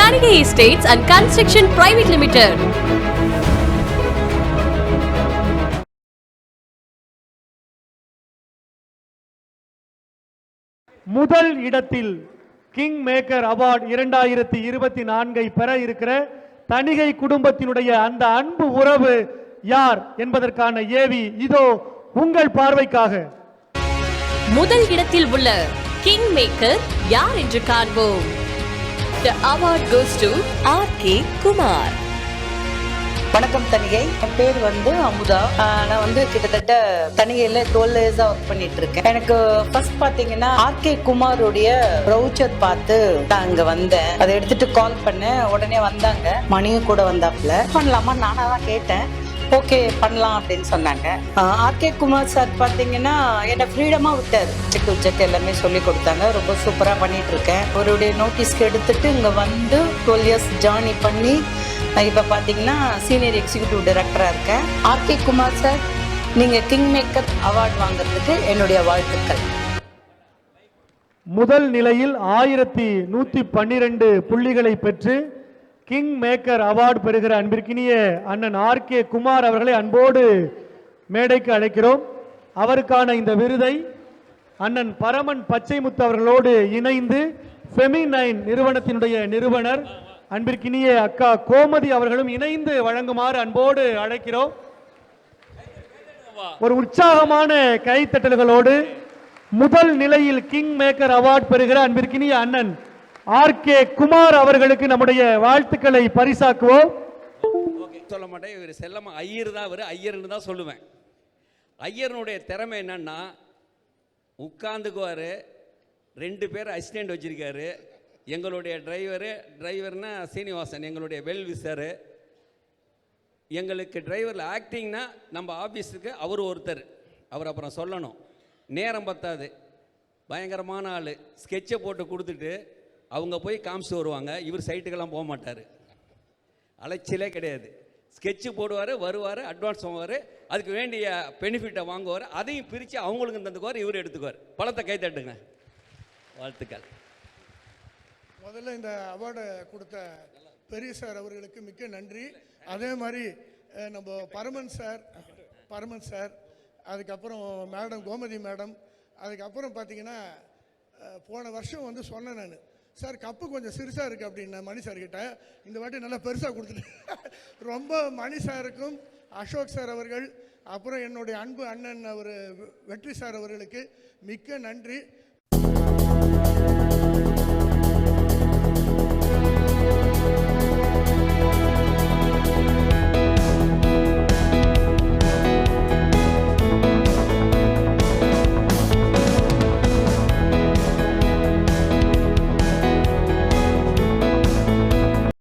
Tanigai Estates and Construction Private Limited. முதல் இடத்தில் king maker award 2024 பெற இருக்கிற தணிகை குடும்பத்தினுடைய அந்த அன்பு உறவு யார் என்பதற்கான ஏவி இதோ உங்கள் பார்வைக்காக. முதல் இடத்தில் உள்ள கிங் மேக்கர் யார் என்று காண்போம். The award goes to R.K. Kumar. வணக்கம் தணிகை. என் பேர் அமுதா. நான் கிட்டத்தட்ட தணிகையில் 12 இயர்ஸா ஒர்க் பண்ணிட்டு இருக்கேன். எனக்கு ஃபர்ஸ்ட் பாத்தீங்கன்னா ஆர்கே குமாரோடைய ப்ரௌச்சர் பார்த்து நான் அங்க வந்தேன். அதை எடுத்துட்டு கால் பண்ணேன். உடனே வந்தாங்க. மணியும் கூட வந்தாப்புல. பண்ணலாமா நானா தான் கேட்டேன். ஓகே பண்ணலாம் அப்படின்னு சொன்னாங்க. ஆர்கே குமார் சார் பார்த்தீங்கன்னா என்னை ஃப்ரீடமாக விட்டார். செக் எல்லாமே சொல்லி கொடுத்தாங்க. ரொம்ப சூப்பராக பண்ணிட்டு இருக்கேன். அவருடைய நோட்டீஸ்க்கு எடுத்துட்டு இங்கே 12 இயர்ஸ் ஜேர்னி பண்ணி இப்போ பார்த்தீங்கன்னா சீனியர் எக்ஸிக்யூட்டிவ் டைரக்டராக இருக்கேன். ஆர்கே குமார் சார், நீங்கள் கிங் மேக்கர் அவார்டு வாங்குறதுக்கு என்னுடைய வாழ்த்துக்கள். முதல் நிலையில் 1112 புள்ளிகளை பெற்று கிங் மேக்கர் அவார்டு பெறுகிற அன்பிற்கினிய அண்ணன் ஆர்கே குமார் அவர்களை அன்போடு மேடைக்கு அழைக்கிறோம். அவருக்கான இந்த விருதை அண்ணன் பரமன் பச்சைமுத்து அவர்களோடு இணைந்து ஃபெமினைன் நிறுவனத்தினுடைய நிறுவனர் அன்பிற்கினிய அக்கா கோமதி அவர்களும் இணைந்து வழங்குமாறு அன்போடு அழைக்கிறோம். ஒரு உற்சாகமான கைத்தட்டல்களோடு முதல் நிலையில் கிங் மேக்கர் அவார்டு பெறுகிற அன்பிற்கினிய அண்ணன் ஆர்கே குமார் அவர்களுக்கு நம்முடைய வாழ்த்துக்களை பரிசாக்குவோம். சொல்ல மாட்டேன், இவர் செல்லமா ஐயர் தான். அவர் ஐயர்னு தான் சொல்லுவேன். ஐயர்னுடைய திறமை என்னன்னா உட்காந்துக்குவார். 2 பேர் அசிஸ்டண்ட் வச்சிருக்காரு. எங்களுடைய டிரைவர்னா சீனிவாசன், எங்களுடைய வெல் விசரு. எங்களுக்கு டிரைவரில் ஆக்டிங்னா நம்ம ஆஃபீஸுக்கு அவர் ஒருத்தர். அவர் அப்புறம் சொல்லணும், நேரம் பத்தாது. பயங்கரமான ஆள். ஸ்கெட்சை போட்டு கொடுத்துட்டு அவங்க போய் காமிச்சு வருவாங்க. இவர் சைட்டுக்கெல்லாம் போக மாட்டார். அலைச்சலே கிடையாது. ஸ்கெட்சு போடுவார், வருவார், அட்வான்ஸ் வாங்குவார், அதுக்கு வேண்டிய பெனிஃபிட்டை வாங்குவார். அதையும் பிரித்து அவங்களுக்கு தந்துக்குவார், இவர் எடுத்துக்குவார். பழத்தை கை தட்டுங்க. வாழ்த்துக்கள். முதல்ல இந்த அவார்டை கொடுத்த பெரிய சார் அவர்களுக்கு மிக்க நன்றி. அதே மாதிரி நம்ம பரமன் சார், அதுக்கப்புறம் மேடம் கோமதி மேடம், அதுக்கப்புறம் பார்த்தீங்கன்னா போன வருஷம் சொன்னேன் நான், சார் கப்பு கொஞ்சம் சிறுசாக இருக்குது அப்படின்னு மணி சார்கிட்ட. இந்த வாட்டி நல்லா பெருசாக கொடுத்துட்டேன். ரொம்ப மணி சாருக்கும் அசோக் சார் அவர்கள், அப்புறம் என்னுடைய அன்பு அண்ணன் அவர் வெற்றி சார் அவர்களுக்கு மிக்க நன்றி.